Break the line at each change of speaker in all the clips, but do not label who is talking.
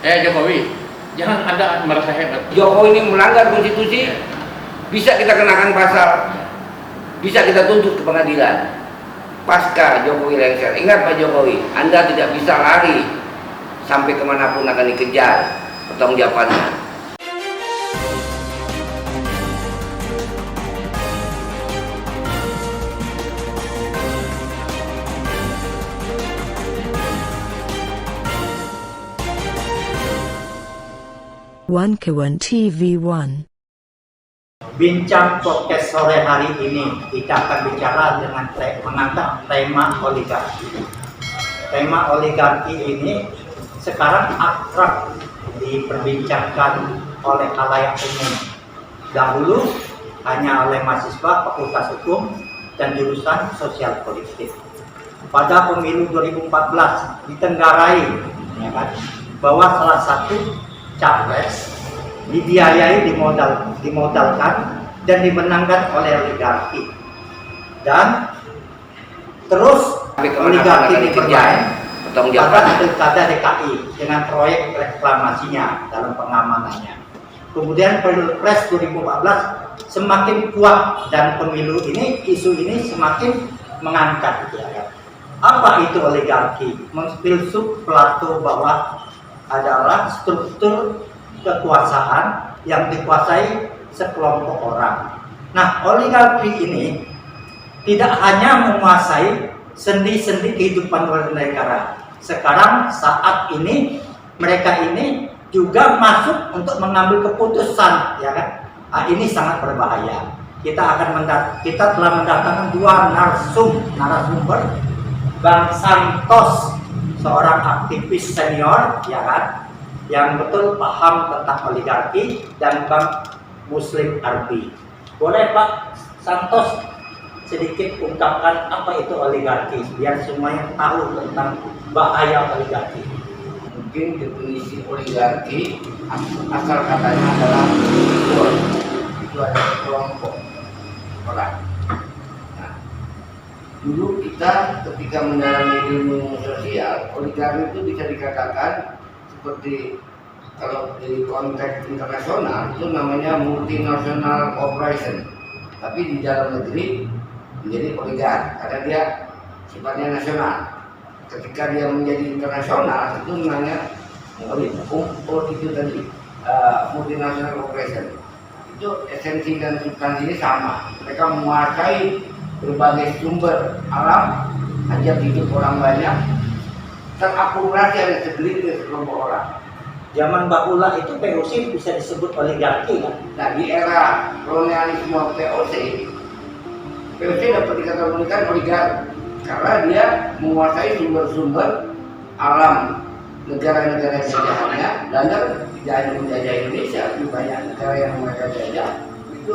Jokowi, jangan Anda merasa hebat.
Jokowi ini melanggar konstitusi, bisa kita kenakan pasal, bisa kita tuntut ke pengadilan. Pasca Jokowi lengser, ingat Pak Jokowi, Anda tidak bisa lari sampai kemanapun akan dikejar pertanggungjawabannya.
One Kawan TV One.
Bincang podcast sore hari ini kita akan bicara dengan mengangkat tema oligarki. Tema oligarki ini sekarang akrab diperbincangkan oleh khalayak umum. Dahulu hanya oleh mahasiswa Fakultas Hukum dan jurusan Sosial Politik. Pada pemilu 2014 ditenggarai, ya kan, bahwa salah satu capres dibiayai, dimodalkan dan dimenangkan oleh oligarki, dan terus oligarki dikerjain pada pilkada DKI dengan proyek reklamasinya dalam pengamanannya. Kemudian Pilpres 2014 semakin kuat dan pemilu ini, isu ini semakin mengangkat, ya. Apa itu oligarki? Memfilsuf Plato bahwa adalah struktur kekuasaan yang dikuasai sekelompok orang. Nah, oligarki ini tidak hanya menguasai sendi-sendi kehidupan negara. Sekarang saat ini mereka ini juga masuk untuk mengambil keputusan, ya kan? Nah, ini sangat berbahaya. Kita telah mendatangkan dua narasumber, Bang Santos, seorang aktivis senior, ya kan, yang betul paham tentang oligarki, dan Bang Muslim Arbi. Boleh Pak Santos sedikit ungkapkan apa itu oligarki biar semuanya tahu tentang bahaya oligarki.
Mungkin definisi oligarki asal katanya adalah itu adalah kelompok orang. Nah, dulu kita ketika mendalami ilmu sosial, oligarki itu bisa dikatakan seperti kalau di konteks internasional itu namanya multinational corporation, tapi di dalam negeri menjadi oligark karena dia sifatnya nasional. Ketika dia menjadi internasional itu namanya itu tadi multinational corporation. Itu esensi dan substansinya sama. Mereka menguasai berbagai sumber alam, hajat hidup orang banyak, terakumulasi oleh segelintir sekelompok orang.
Zaman bahula itu POC bisa disebut oligarki, kan?
Nah, di era kolonialisme POC dapat dikategorikan oligarki karena dia menguasai sumber-sumber alam negara-negara jajahannya, dan tidak hanya menjajah Indonesia, di banyak negara yang mereka jajah itu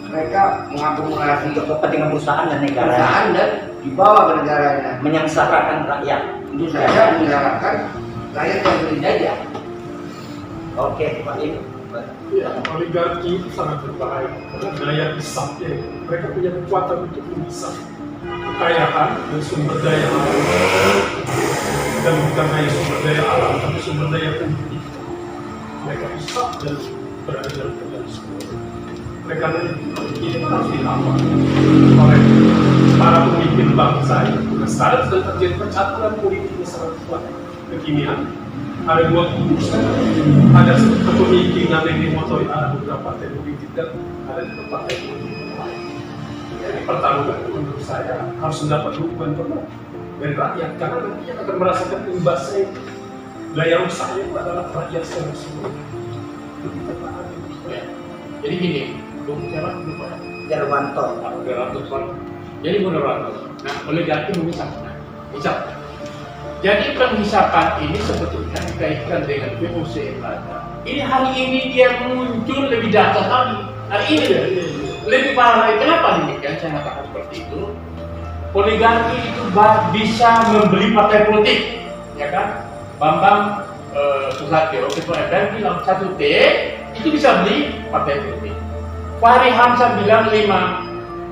mereka mengakumulasi
kepentingan perusahaan dan negara
dan dibawa ke negaranya,
menyengsarakan rakyat.
Tentu saja menyengsarakan rakyat yang dijajah.
Oke, Pak ini.
Ya, oligarki itu sangat berbahaya karena daya hisapnya, mereka punya kekuatan untuk menghisap kekayaan dan sumber daya alam, dan bukan hanya sumber daya alam tapi sumber daya publik. Mereka hisap dan berada dalam kendali semua. Mereka ini harus dilawan oleh para pemimpin bangsa. Nah, sekarang sudah terjadi percaturan politiknya sangat kuat kekinian. Ada dua kubu, ada kepemimpinan yang dimotori ada beberapa partai politik dan ada juga partai politik lain. Jadi pertarungan menurut saya harus mendapat dukungan penuh dari rakyat, karena nantinya akan merasakan imbasnya. Daya rusaknya itu adalah rakyat secara keseluruhan.
Ya. Jadi gini, Bung siapa?
Jarwanto.
Jadi menurut nah oligarki memisahkan. Misal. Jadi penghisapan ini sebetulnya dikaitkan dengan VOC yang ada. Ini hari ini dia muncul lebih dahsyat lagi. Hari ini lebih parah lagi. Kenapa demikian? Saya katakan seperti itu. Oligarki itu bisa membeli partai politik, ya kan? Bambang Susatyo, ketua MPR bilang 1T itu bisa beli partai politik. Fahri Hamzah bilang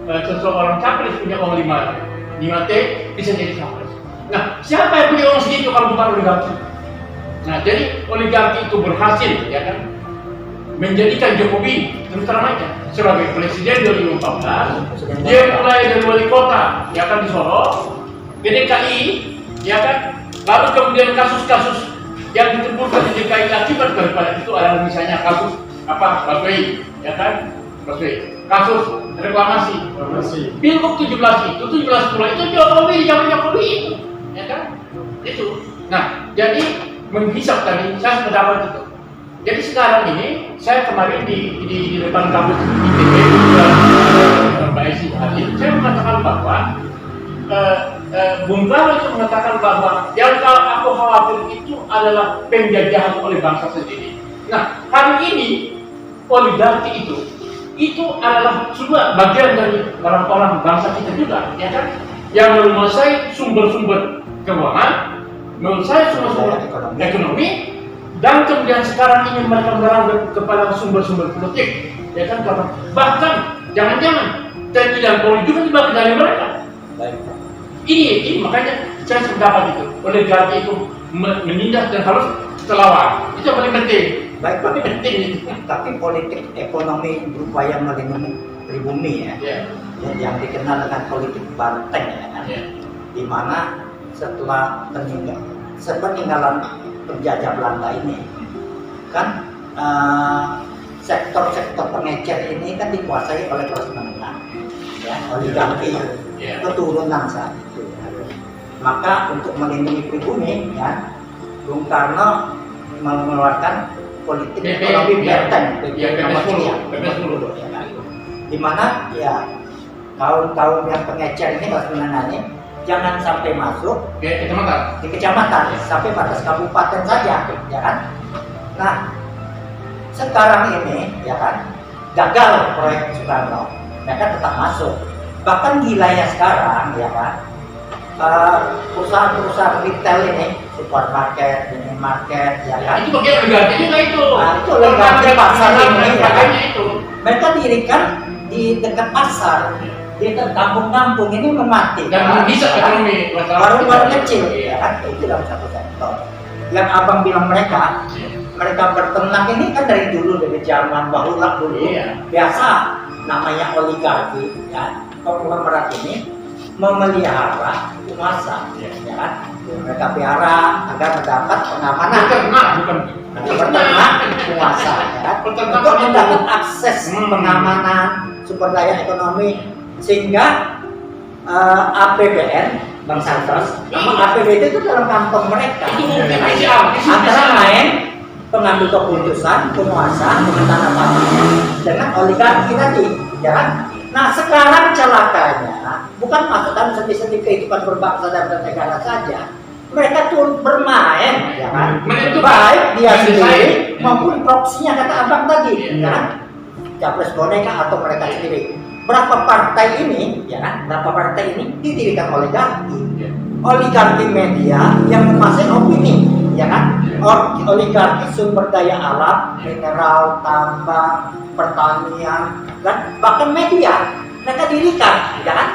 seseorang capres punya uang 5T bisa jadi capres. Nah, siapa yang punya uang segitu kalau bukan oligarki? Nah, jadi oligarki itu berhasil, ya kan, menjadikan Jokowi terus terang aja sebagai presiden 2014. Dia mulai dari wali kota, ya kan, di Solo, ke DKI, ya kan, lalu kemudian kasus-kasus yang ditemukan di DKI akibat daripada itu adalah misalnya kasus apa, Baswedan, ya kan, Baswedan, kasus reklamasi. Pilgub 17 itu, 17 pula itu Jokowi, zaman Jokowi itu, ya kan, itu. Nah, jadi menghisap tadi, saya sependapat itu. Jadi sekarang ini, saya kemarin di depan kampus ITB, Mbak Esi hadir, saya mengatakan bahwa Bung Karno itu mengatakan bahwa yang aku khawatir itu adalah penjajahan oleh bangsa sendiri. Nah, hari ini oligarki itu adalah juga bagian dari orang-orang bangsa kita juga, ya kan? Yang menguasai sumber-sumber keuangan, menguasai sumber-sumber ekonomi, dan kemudian sekarang ini mereka merambut kepada sumber-sumber politik, ya kan? Bahkan jangan-jangan TNI dan Polri juga dibagi dari mereka. Ini makanya saya sependapat itu, oligarki itu menindak dan harus terlawan. Itu yang paling penting.
Baik,
Paling penting itu.
tapi politik ekonomi berupaya melindungi pribumi ya, yang dikenal dengan politik banteng ya kan, di mana setelah peninggalan penjajah Belanda ini kan sektor-sektor pengecer ini kan dikuasai oleh kelas menengah, ya, oligarki keturunan saat itu. Maka untuk melindungi pribumi, ya, Bung Karno mengeluarkan politik ekonomi benteng, di mana ya kaum yang pengecer ini kelas menengah ini jangan sampai masuk
Ke kecamatan.
di kecamatan sampai batas kabupaten saja, ya kan? Nah, sekarang ini, ya kan, gagal proyek Soekarno, mereka tetap masuk. Bahkan gilanya sekarang, ya kan, perusahaan-perusahaan retail ini, supermarket, minimarket, ya kan?
Itu bagian oligarki juga itu.
Nah, itu oligarki pasar ini, ya kan?
Itu.
Mereka dirikan di dekat pasar, di dekat kampung-kampung ini memati.
Dan bisa ekonomi.
Warung-warung kecil, ya kan? Itu dalam satu sektor. Yang abang bilang mereka berternak ini kan dari dulu, dari zaman bahula dulu. Biasa namanya oligarki, ya. Konglomerat ini memelihara penguasa, ya kan? Mereka pelihara agar mendapat pengamanan. Peternak penguasa, ya kan? Untuk mendapat akses pengamanan, sumber daya ekonomi, sehingga APBN Bang Santos, nama APBN itu dalam kantong mereka. Antara main pengambil keputusan, penguasa, menandatangani dengan oligarki tadi, ya kan? Nah, sekarang celakanya bukan masuk dalam senti-senti kehidupan berbangsa dan bernegara saja. Mereka turut bermain, ya kan? Baik dia sendiri maupun proksinya, kata abang tadi, ya kan? Capres boneka atau mereka sendiri. Berapa partai ini, ya kan? Berapa partai ini didirikan oligarki? Oligarki media yang menguasai opini, ya kan? Oligarki sumber daya alam, mineral, tambang, pertanian, dan bahkan media mereka dirikan, ya kan?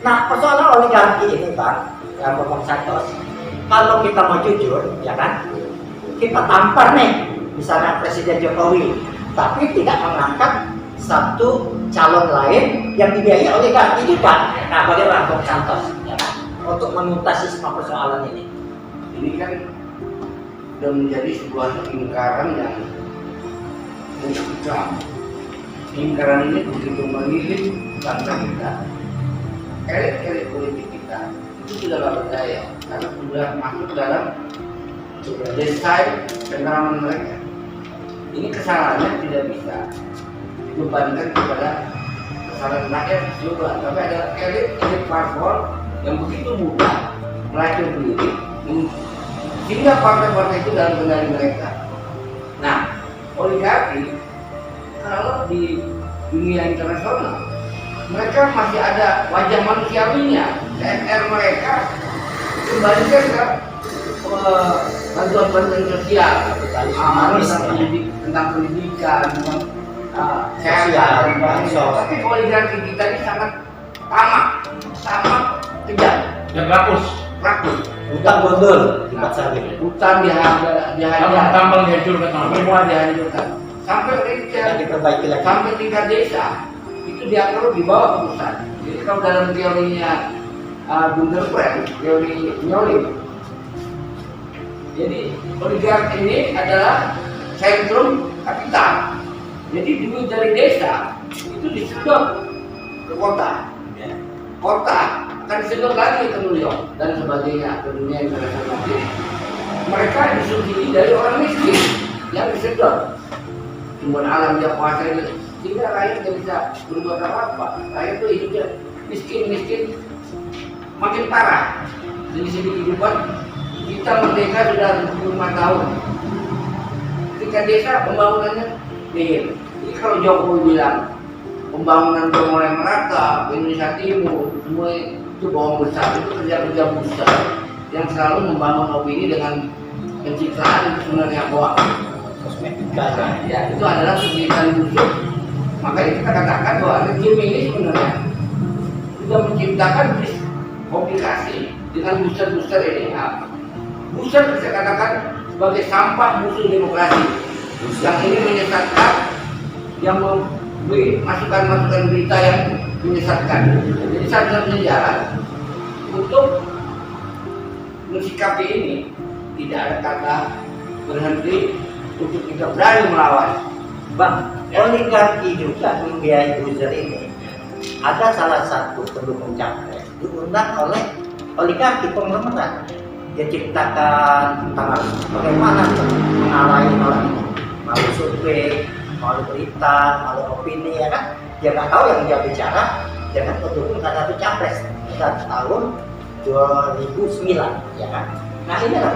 Nah, persoalan oligarki ini, Bang, ya, Bang Santos, kalau kita mau jujur, ya kan, kita tampar nih, misalnya Presiden Jokowi, tapi tidak mengangkat satu calon lain yang dibiayai oligarki juga. Nah, bagaimana Bang Santos, ya kan, untuk menuntaskan semua persoalan ini?
Ini kan sudah menjadi sebuah lingkaran yang mencekam. Lingkaran ini begitu melilit bangsa kita. Elit-elit politik kita itu sudah gak berdaya karena sudah masuk dalam desain peneraman mereka. Ini kesalahannya tidak bisa dibebankan kepada kesalahan rakyat juga, tapi ada elit parpol yang begitu mudah melacur diri sehingga partai-partai itu dalam kendali mereka. Nah, oligarki kalau di dunia internasional mereka masih ada wajah manusiawinya. CSR mereka kembalikan ke bantuan-bantuan sosial, tentang pendidikan, tentang kesehatan. Tapi oligarki kita ini sangat tamak, kejam,
dan rakus.
Hutan gundul di tempat sawit.
Hutan dihajar,
tambang dihancurkan sama mereka.
semua dihancurkan. Sampai
Yang diperbaiki lagi.
sampai tingkat desa itu diatur di bawah ke pusat. Jadi kalau dalam teorinya Bunderbrand, teori Nyoli, jadi oligarki ini adalah sentrum kapital. Jadi duit dari desa itu disedot ke kota. Kota akan disedot lagi ke New York dan sebagainya, ke dunia internasional. Mereka disubsidi dari orang miskin yang disedot. Sumber alam dia kuasai, sehingga rakyat tidak bisa berbuat apa-apa. Rakyat itu hidupnya miskin makin parah. Dari segi kehidupan kita merdeka sudah 25 tahun. Ketika desa pembangunannya nihil. Jadi kalau Jokowi bilang pembangunan sudah mulai merata, Indonesia Timur, semua itu bohong besar. Itu kerja-kerja besar yang selalu membangun opini dengan pencitraan, itu sebenarnya bohong.
Kosmetika.
Ya, itu adalah kegiatan busuk. Makanya kita katakan bahwa rejim ini sebenarnya sudah menciptakan komplikasi dengan booster ini. Booster bisa katakan sebagai sampah musuh demokrasi. Yang ini menyesatkan, yang memberi masukan-masukan berita yang menyesatkan. Jadi satu-satunya jalan untuk mensikapi ini, tidak ada kata berhenti untuk kita berani melawan.
Bang, oligarki juga membiayai buzzer ini. Ada salah satu pendukung capres diundang oleh oligarki konglomerat. Dia ciptakan tentang bagaimana mengalahin orang ini, melalui survei, melalui berita, melalui opini, ya kan? Dia nggak tahu yang dia bicara dengan pendukung salah satu capres pada tahun 2009, ya kan? Nah ini adalah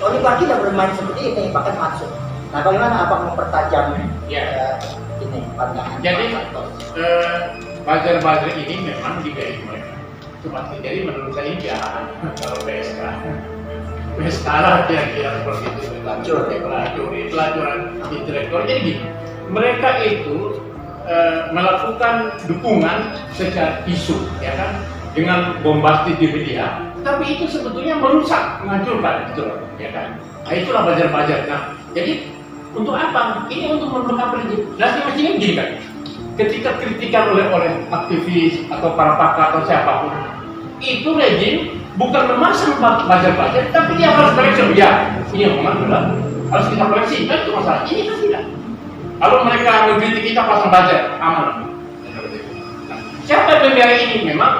oligarki sudah bermain seperti ini, bahkan masuk. Nah bagaimana abang mempertajam ini pandangan?
Jadi buzzer-buzzer ini memang dibiayai mereka. Cuma jadi menurut saya ini jahat kalau PSK lah kira-kira seperti itu. Pelacuran intelektual. Jadi gini, mereka itu melakukan dukungan secara isu, ya kan, dengan bombastis di media. Tapi itu sebetulnya merusak, menghancurkan, gitu loh, ya kan. Nah itulah buzzer-buzzer. Nah, jadi untuk apa? Ini untuk membekap rejim. Nah, mestinya gini kan. Ketika kritikan oleh aktivis atau para pakar atau siapapun, itu rejim bukan memaksa buzzer-buzzer, tapi dia harus koreksi. Ya, ini omongan benar, harus kita koreksi. Kan itu masalah. Ini kan tidak. Kalau mereka mengkritik kita pasang buzzer, aman. Nah, siapa yang membiayai ini? Memang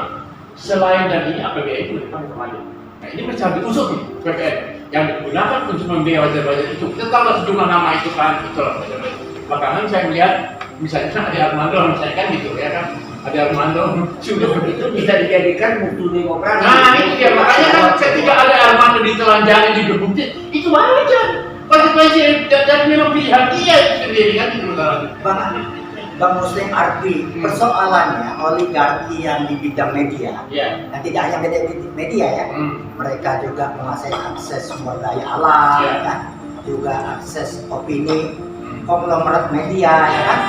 selain dari ini APBN itu lebih banyak. Nah, ini mesti harus diusut nih, PPN yang digunakan untuk membiayai buzzer-buzzer itu. Kita tahu sejumlah nama itu kan, itulah buzzer-buzzer. Belakangan saya melihat misalnya ada Armando, misalnya kan gitu ya kan, ada Armando sudah
Itu bisa dijadikan mutu demokrasi.
nah itu dia, makanya kan ketika ada Armando ditelanjangi digebukin, itu wajar. Konsekuensi dan memang pilihan dia itu sendiri kan itu
Bang Muslim Arfi, persoalannya oligarki yang di bidang media,
ya.
dan tidak hanya media ya, mereka juga menguasai akses sumber daya alam, kan? Juga akses opini, konglomerat media, ya kan?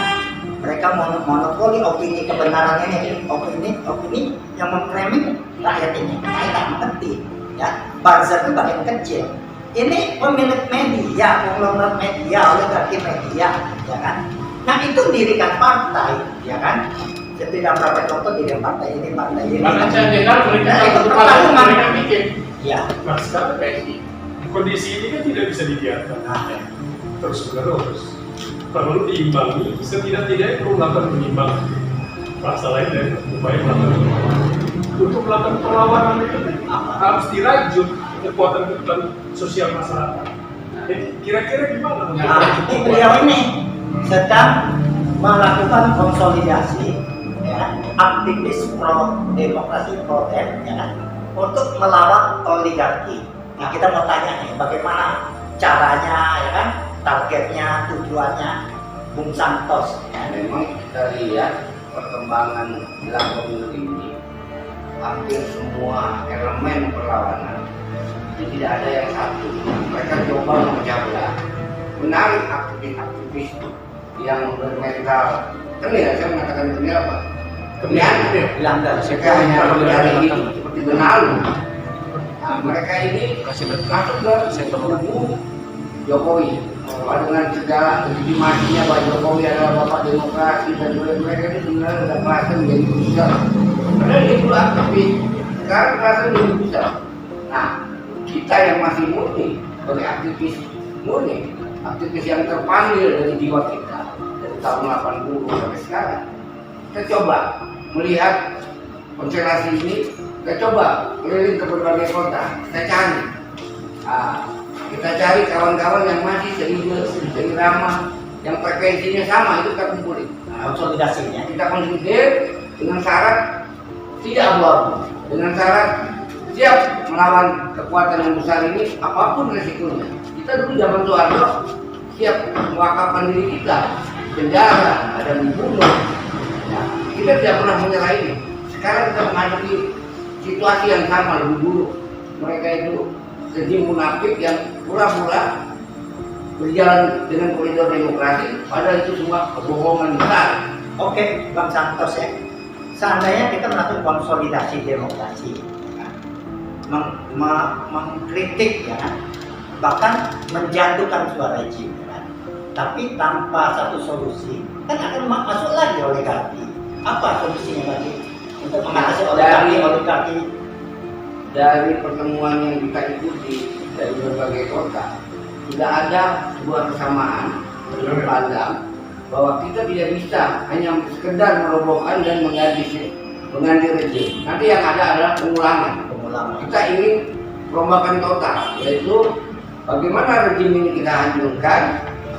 Mereka monopoli opini kebenaran ini, opini yang memframing rakyat ini. Saya tak mengerti, ya. Buzzer itu bagian kecil. Ini pemilik media, konglomerat media, oligarki media, ya kan? Nah itu dirikan partai, ya kan? Tidak berapa contoh diri partai ini, partai ini.
Bahkan saya dengar mereka
Nah, itu
satu
pertarungan.
kali mereka bikin
Ya.
Nah sekarang
PSI.
kondisi ini kan tidak bisa dibiarkan
Nah,
terus menerus. Perlu diimbangi, setidak-tidaknya perlu melakukan penimbangan. Masalah lain dari upaya melakukan penimbangan. Untuk melakukan perlawanan itu harus dirajut kekuatan sosial masyarakat. Jadi kira-kira gimana?
nah beliau ini sedang melakukan konsolidasi, ya, aktivis pro demokrasi pro dem, ya kan, untuk melawan oligarki. Nah kita mau tanya nih, bagaimana caranya, ya kan, targetnya, tujuannya, Bung Santos.
Ya, memang kita lihat perkembangan dalam pemilu ini, hampir semua elemen perlawanan itu tidak ada yang satu. Mereka coba memecah belah, menarik aktivis-aktivis yang bermental, ya saya mengatakan ini apa? Kebiasaan.
Belanda,
Mereka hanya mencari itu seperti benalu. Nah, mereka ini masuk ke kubu Jokowi. Dengan segala legitimasinya bahwa Jokowi adalah bapak demokrasi dan mereka ini sebenarnya sudah merasa menjadi pusat. Padahal dia dulu aktivis, sekarang merasa menjadi pusat. Nah, kita yang masih murni sebagai aktivis murni, aktivis yang terpanggil dari jiwa kita dari tahun 80 sampai sekarang, kita coba melihat konstelasi ini, kita coba keliling ke berbagai kota, kita cari. Kita cari kawan-kawan yang masih serius, ramah, yang frekuensinya sama, itu kita kumpulin.
Konsolidasinya.
Kita konsolidasi dengan syarat tidak abu-abu, dengan syarat siap melawan kekuatan yang besar ini apapun resikonya. Kita dulu zaman Soeharto siap mewakafkan diri kita, penjara, ada dibunuh. Nah, kita tidak pernah menyerah ini. Sekarang kita menghadapi situasi yang sama, lebih buruk. Mereka itu rejim munafik yang pura-pura berjalan dengan koridor demokrasi, padahal itu semua kebohongan besar.
Oke, Bang Santos ya. Seandainya kita melakukan konsolidasi demokrasi, ya kan? Mengkritik, ya kan? Bahkan menjatuhkan suara rejim, ya kan? Tapi tanpa satu solusi, kan akan masuk lagi oligarki. Apa solusinya tadi untuk mengatasi oligarki?
Dari pertemuan yang kita ikuti dari berbagai kota, tidak ada sebuah kesamaan pandang bahwa kita tidak bisa hanya sekedar merobohkan dan mengganti rejim. Nanti yang ada adalah pengulangan. Kita ingin perombakan total, yaitu bagaimana rejim ini kita hancurkan,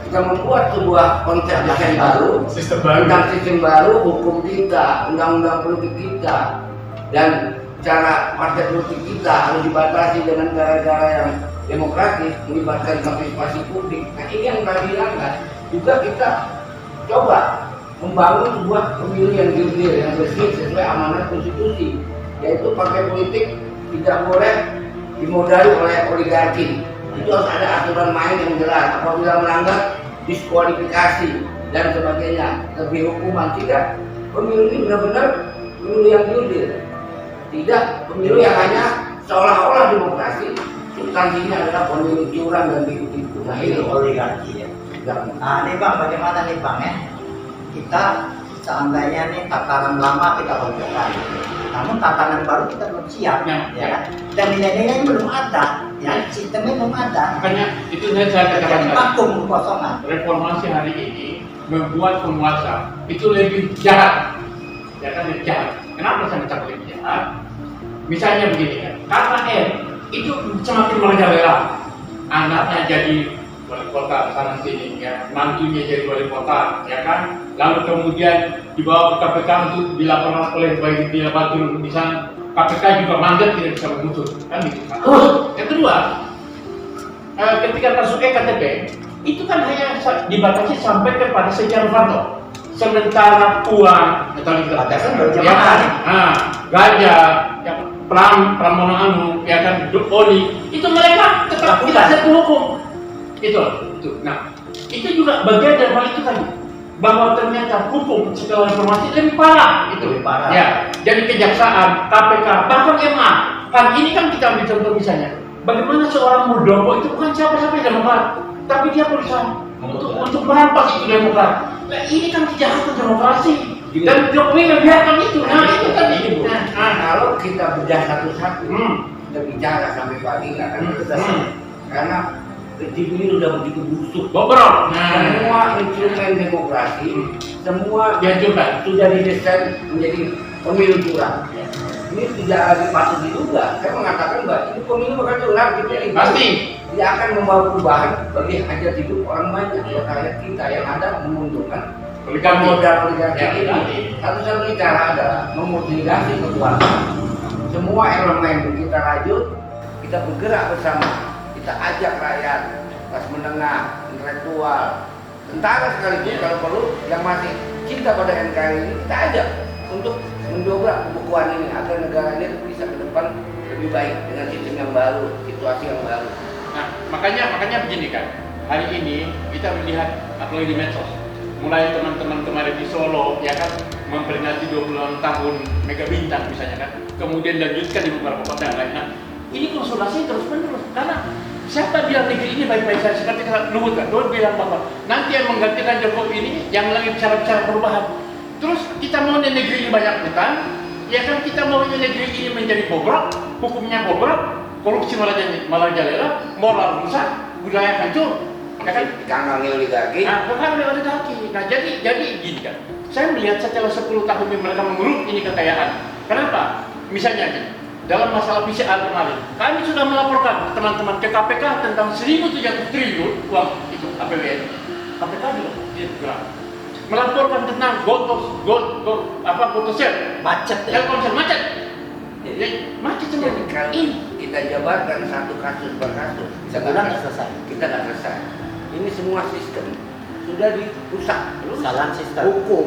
kita membuat sebuah konsep desain baru, tentang sistem baru, hukum kita, undang-undang politik kita, dan cara partai politik kita harus dibatasi dengan cara-cara yang demokratis, melibatkan partisipasi publik. Nah, ini yang tadi bilangkan. Juga kita coba membangun sebuah pemilu yang jurdil, yang bersih sesuai amanat konstitusi, yaitu partai politik tidak boleh dimodali oleh oligarki. Itu harus ada aturan main yang jelas. Apabila melanggar, diskualifikasi dan sebagainya, lebih hukuman. Tidak, pemilu ini benar-benar pemilu yang jurdil. Tidak pemilu yang hanya seolah-olah demokrasi, substansinya adalah pemilu curang dan tipu-tipu.
Nah, ini oligarki ya. Nah, nih Bang, bagaimana nih Bang ya? Kita seandainya nih tatanan lama kita robohkan, namun tatanan baru kita belum siap, ya kan? Dan nilai-nilainya belum ada, ya sistemnya belum ada.
Makanya itu saya katakan
jadi vakum kosongan.
Reformasi hari ini membuat penguasa itu lebih jahat, ya kan, lebih jahat. Kenapa saya bicara lebih jahat? Misalnya begini kan, karena itu semakin merajalela, anaknya jadi wali kota sana sini, ya, mantunya jadi wali kota, ya kan, lalu kemudian dibawa ke KPK untuk dilaporkan oleh baik dia Batul di sana, KPK juga mandat tidak bisa memutus, kan gitu kan. Yang kedua, ketika kasus EKTP itu kan hanya dibatasi sampai kepada Setia Novanto. Sementara uang atau
batasan
ya kan, gajah, ya, Pramono Anung, ya kan, Oli, itu mereka tetap tidak satu hukum. Itu. Nah, itu juga bagian dari hal itu tadi, bahwa ternyata hukum setelah reformasi lebih parah, itu
lebih parah.
Ya, jadi kejaksaan, KPK, bahkan MA. Kan ini kan kita ambil contoh misalnya, bagaimana seorang Muldoko itu bukan siapa-siapa yang demokrat, tapi dia berusaha untuk merampas itu demokrat. Nah, ini kan kejahatan demokrasi. Dan Jokowi membiarkan itu. Nah, itu tadi.
Kalau kita bedah satu-satu, kita bicara sampai pagi nggak akan selesai. Karena rejim ini sudah begitu busuk.
Bobrok.
Semua instrumen demokrasi, semua
dihancurkan,
sudah didesain menjadi pemilu curang. Ini tidak lagi patut diduga. Saya mengatakan bahwa ini pemilu bukan curang,
pasti
tidak akan membawa perubahan bagi hajat hidup orang banyak. Rakyat kita yang ada menguntungkan modal oligarki ini. Satu-satunya cara adalah memobilisasi kekuatan. Semua elemen kita rajut, kita bergerak bersama, kita ajak rakyat, kelas menengah, intelektual, tentara sekalipun kalau perlu yang masih cinta pada NKRI ini kita ajak untuk mendobrak pembekuan ini agar negara ini bisa ke depan lebih baik dengan sistem yang baru, situasi yang baru.
Nah, makanya begini kan. Hari ini kita melihat apalagi di medsos, mulai teman-teman kemarin di Solo, ya kan, memperingati 26 tahun Mega Bintang misalnya kan, kemudian lanjutkan di beberapa kota yang lain. Nah, ini konsultasi terus menerus. Karena siapa bilang negeri ini baik-baik saja? Seperti Luhut kan, Luhut bilang bahwa nanti yang menggantikan Jokowi ini yang lagi bicara-bicara perubahan. Terus kita mau negeri ini banyak hutang, ya kan kita mau negeri ini menjadi bobrok, hukumnya bobrok, korupsi merajalela, moral rusak, budaya hancur. Ya kan?
Kangkang oligarki.
Nah, bukan oligarki. Nah, jadi gini kan. Saya melihat setelah 10 tahun ini mereka mengeruk ini kekayaan. Kenapa? Misalnya nih, dalam masalah PCR kemarin, kami sudah melaporkan teman-teman ke KPK tentang 1.700 triliun uang itu APBN. KPK juga tidak bergerak. Melaporkan tentang Gotosel,
Macet ya.
Telkomsel macet. Macet semua.
Jadi kalau kita jabarkan satu kasus per kasus,
Sebulan nggak selesai.
Kita nggak selesai. Ini semua sistem sudah dirusak.
Kesalahan sistem.
Hukum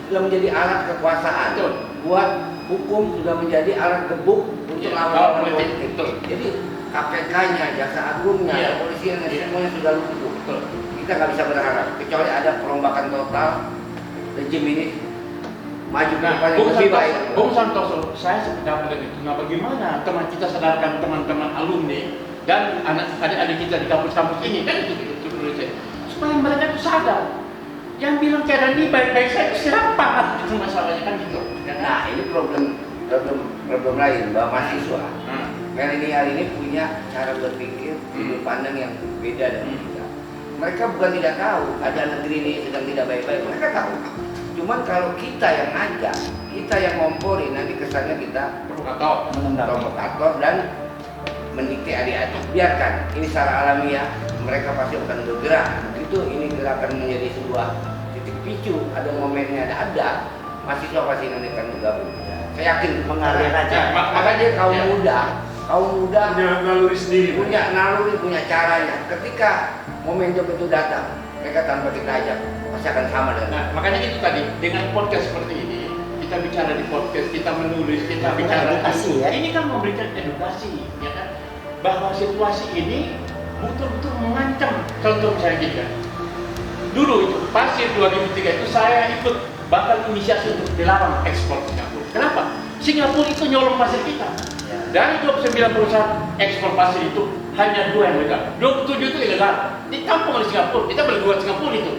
sudah menjadi alat kekuasaan.
Betul.
Buat hukum sudah menjadi alat gebuk untuk
Iya,
lawan
politik.
politik.
Betul.
Jadi KPK-nya, Jaksa Agungnya,
Iya.
kepolisiannya
Iya.
semuanya sudah lumpuh.
Betul.
Kita nggak bisa berharap kecuali ada perombakan total rejim ini maju ke
Nah,
depan yang lebih baik.
Bung Santoso, saya sependapat dengan itu. Nah, bagaimana teman kita sadarkan teman-teman alumni dan adik-adik kita di kampus-kampus ini kan itu menurut saya, supaya mereka itu sadar. Yang bilang keadaan ini baik-baik saja itu siapa? Itu masalahnya kan gitu. Ya kan?
Nah, ini problem lain bahwa mahasiswa
Nah,
milenial ini punya cara berpikir, sudut pandang yang beda dari kita. Mereka bukan tidak tahu ada negeri ini sedang tidak baik-baik, mereka tahu. Cuman kalau kita yang ngajak, kita yang ngompori, nanti kesannya kita
provokator.
provokator dan mendikte adik-adik. Biarkan, ini secara alamiah, mereka pasti akan bergerak. Begitu ini gerakan menjadi sebuah titik picu, ada momennya, ada mahasiswa pasti nanti akan bergabung. Saya yakin
Mengalir aja.
Makanya kaum muda
Punya naluri sendiri.
punya naluri, punya caranya. Ketika momentum itu datang, mereka tanpa kita ajak pasti akan sama dengan.
Nah, makanya itu tadi dengan podcast seperti ini, kita bicara di podcast, kita menulis, kita bicara
edukasi,
di-
ya.
Ini kan memberikan edukasi, ya kan? Bahwa situasi ini betul-betul mengancam. Contoh misalnya gini kan. Dulu itu pasir 2003 itu saya ikut bahkan inisiasi untuk dilarang ekspor Singapura. Kenapa? Singapura itu nyolong pasir kita.
Ya.
Dari 29 perusahaan ekspor pasir itu hanya 2 yang legal. 27 itu ilegal. Ditampung oleh Singapura. Kita boleh buat Singapura itu.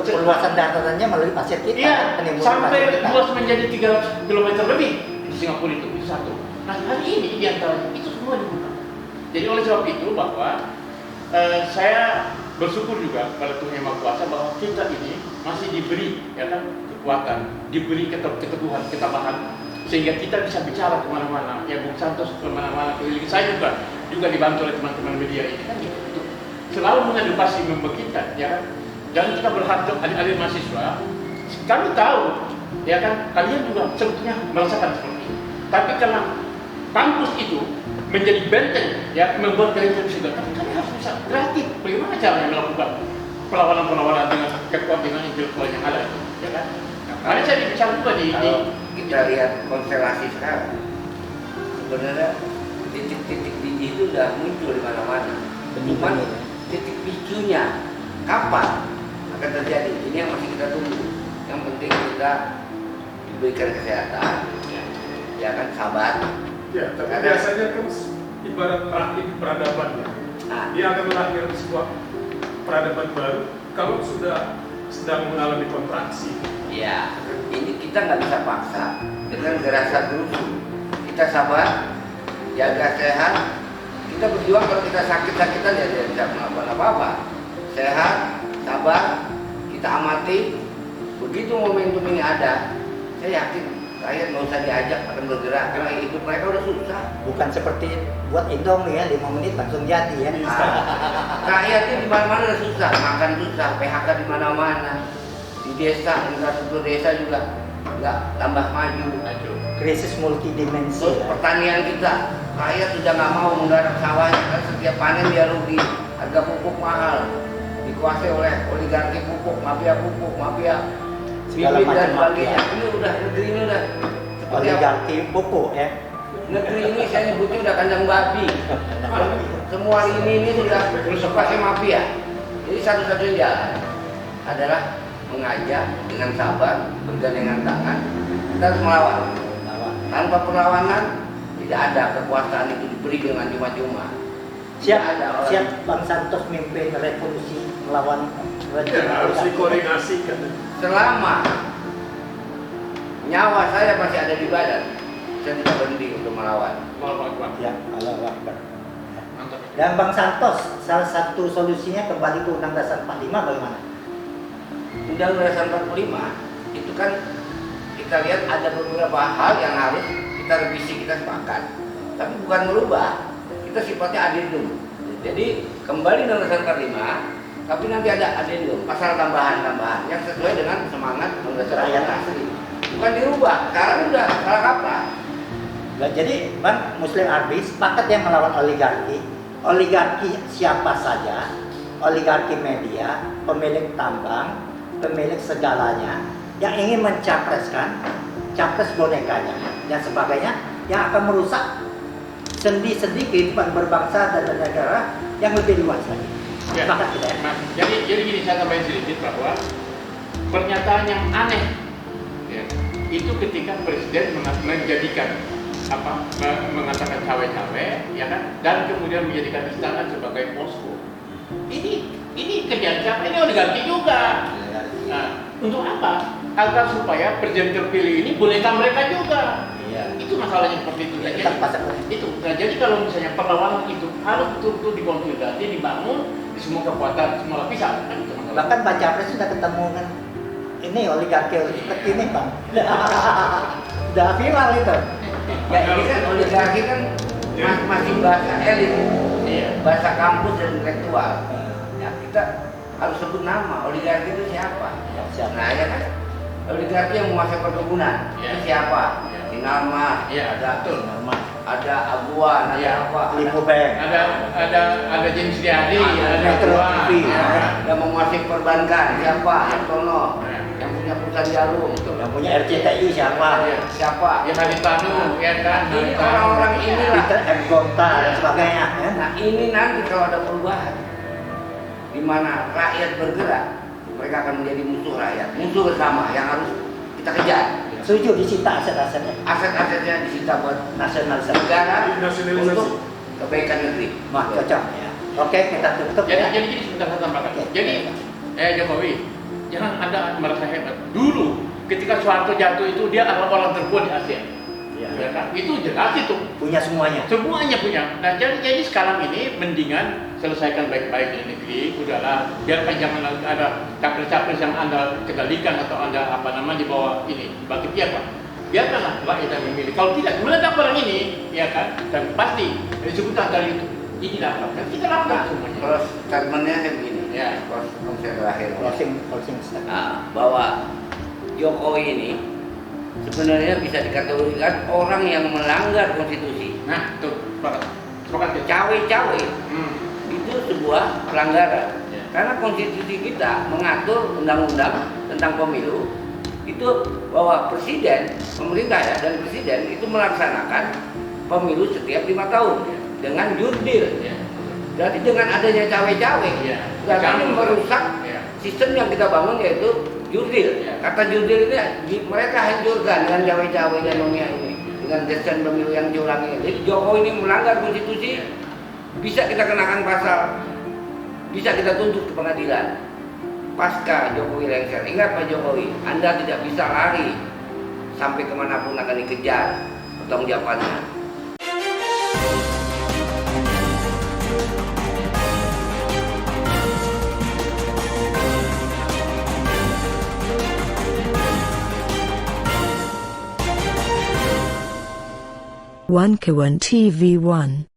Perluasan datarannya melalui pasir kita.
Iya,
penimbunan
sampai
pasir kita.
luas menjadi 300 km lebih di Singapura itu satu. Nah, hari ini di antaranya itu semua dibuka. Jadi oleh sebab itu bahwa saya bersyukur juga pada Tuhan Yang Maha Kuasa bahwa kita ini masih diberi ya kan kekuatan, diberi keteguhan, ketabahan sehingga kita bisa bicara kemana-mana. Ya Bung Santos kemana-mana keliling. Saya juga dibantu oleh teman-teman media ini kan gitu. Selalu mengedukasi member kita ya kan. Dan kita berharap adik-adik mahasiswa, kami tahu ya kan kalian juga sebetulnya merasakan seperti itu. Tapi karena kampus itu menjadi benteng ya membuat kalian bisa tapi kalian harus bisa kreatif. Bagaimana caranya melakukan perlawanan-perlawanan dengan kekuatan intelektual yang ada ya kan? Karena saya bicara juga di
Kalau kita lihat konstelasi sekarang, sebenarnya titik-titik didih itu sudah muncul di mana-mana. Cuman titik picunya kapan akan terjadi? Ini yang masih kita tunggu. Yang penting kita diberikan kesehatan, ya kan sabar.
Ya, tapi biasanya kan ibarat rakit peradaban ya.
Nah,
Dia akan lahir sebuah peradaban baru kalau sudah sedang mengalami kontraksi.
ya, ini kita nggak bisa paksa dengan gerakan rusuh. Kita sabar, jaga sehat. Kita berjuang kalau kita sakit-sakitan ya tidak bisa melakukan apa-apa. Sehat, sabar, kita amati. Begitu momentum ini ada, saya yakin rakyat nggak usah diajak akan bergerak karena hidup mereka udah susah.
Bukan seperti buat Indomie ya 5 menit langsung jadi ya.
Rakyatnya di mana-mana udah susah, makan susah, PHK di mana-mana. Di desa, infrastruktur desa juga nggak tambah maju.
Krisis multidimensi.
Terus
Ya.
pertanian kita, rakyat sudah nggak mau menggarap sawahnya karena setiap panen dia rugi, harga pupuk mahal, dikuasai oleh oligarki pupuk, mafia
Segala
bibit dan
macam
sebagainya.
mafia.
Ini udah negeri ini udah seperti apa?
Oligarki pupuk ya.
Negeri ini saya nyebutnya udah kandang babi. Semua ini sudah pakai mafia. Jadi satu-satunya jalan adalah mengajak dengan sabar, bergandengan tangan, kita harus melawan. Tanpa perlawanan, Tidak ada kekuasaan itu diberi dengan cuma-cuma.
Siap,
Tidak ada orang.
siap Bang Santos mimpin revolusi melawan rejim
Ya, harus
oligarki.
dikoordinasikan.
Selama nyawa saya masih ada di badan, saya tidak berhenti untuk melawan.
Allahu Akbar.
Ya, Allahu Akbar.
Mantap.
Dan Bang Santos, salah satu solusinya kembali ke Undang Dasar 45 bagaimana?
Undang-Undang Dasar 45 itu kan kita lihat ada beberapa hal yang harus kita revisi, kita sepakat, tapi bukan merubah, kita sifatnya adendum. Jadi kembali Undang-Undang Dasar 45, tapi nanti ada adendum, pasal tambahan-tambahan yang sesuai dengan semangat Undang-Undang Dasar
Rakyat
45.
asli.
Bukan dirubah, sekarang udah salah kaprah.
Nah, jadi Bang Muslim Arbi sepakat yang melawan oligarki. Oligarki siapa saja, oligarki media, pemilik tambang, pemilik segalanya yang ingin mencapreskan capres bonekanya dan sebagainya yang akan merusak sendi-sendi kehidupan berbangsa dan bernegara yang lebih luas lagi.
Ya.
Sepakat kita ya?
Nah, jadi gini saya tambahin sedikit bahwa pernyataan yang aneh ya, itu ketika presiden menjadikan mengatakan cawe-cawe ya kan, dan kemudian menjadikan istana sebagai posko. Ini kerjaan siapa? Ini oligarki juga. Nah, untuk apa? Agar supaya presiden terpilih ini boneka mereka juga.
Iya.
Itu masalahnya seperti itu. Nah,
Kita pasang.
itu. Nah, jadi kalau misalnya perlawanan itu harus betul-betul dikonsolidasi, dibangun di semua kekuatan, semua lapisan. Kan itu masalah.
Bahkan Pak Capres sudah ketemu kan ini oligarki seperti ini Bang. Udah viral itu.
Ya ini kan oligarki kan masih bahasa elit,
Iya.
bahasa kampus dan intelektual. Ya kita harus sebut nama oligarki itu siapa.
Siapa?
Nah ya kan oligarki yang menguasai perkebunan
Iya.
itu siapa?
Iya.
Sinarmas,
Iya,
ada
betul.
ada Aguan, ada
Iya.
apa?
Lipo Bank.
Ada James Riyadi, ada
Metro
Tua,
TV,
ada
yang menguasai perbankan siapa?
Iya.
Antono,
Iya.
yang punya perusahaan jarum,
Yang punya RCTI siapa?
siapa?
ya Haritanu, ya kan?
Ini
Haritanu.
orang-orang inilah.
Peter M. Gonta dan sebagainya. Ya?
Nah ini nanti kalau ada perubahan, di mana rakyat bergerak, mereka akan menjadi musuh rakyat, musuh bersama yang harus kita kejar.
Setuju disita aset-asetnya.
Aset-asetnya disita buat
Nasionalisasi.
negara
Nasionalisasi.
untuk kebaikan negeri.
Wah, cocok ya. Oke, kita tutup
Jadi
ya.
gini sebentar saya tambahkan.
Oke.
Jadi Jokowi, jangan Anda merasa hebat. Dulu ketika Soeharto jatuh itu dia adalah orang terkuat di Asia.
Ya.
Ya kan? Itu jelas itu.
Punya semuanya.
Semuanya punya. Nah, jadi sekarang ini mendingan selesaikan baik-baik di negeri. Udahlah, biarkan jangan ada capres-capres yang Anda kendalikan atau Anda di bawah ini bagi pihak Pak. Biarkanlah rakyat yang memilih. Kalau tidak, meledak barang ini, ya kan? Dan pasti disebutkan dari itu. Ini dapat kan? Kita
Nah,
lakukan semuanya.
terus statementnya kayak begini.
Ya.
Terus saya terakhir.
Closing statement.
Nah, bahwa Jokowi ini sebenarnya bisa dikategorikan orang yang melanggar konstitusi.
Nah, tuh, sepakat ya.
Cawe-cawe itu sebuah pelanggaran.
Ya.
Karena konstitusi kita mengatur undang-undang tentang pemilu itu bahwa presiden, pemerintah ya, dan presiden itu melaksanakan pemilu setiap 5 tahun dengan jurdil.
Ya.
Berarti dengan adanya cawe-cawe,
Ya.
berarti ini merusak
Ya.
sistem yang kita bangun yaitu jurdil.
Ya.
Kata jurdil ini mereka hancurkan dengan cawe-cawe dan ini, dengan desain pemilu yang curang ini. Jadi Jokowi ini melanggar konstitusi, bisa kita kenakan pasal, bisa kita tuntut ke pengadilan. Pasca Jokowi lengser, ingat Pak Jokowi, Anda tidak bisa lari sampai kemanapun akan dikejar pertanggungjawabannya.
One Kawan TV 1.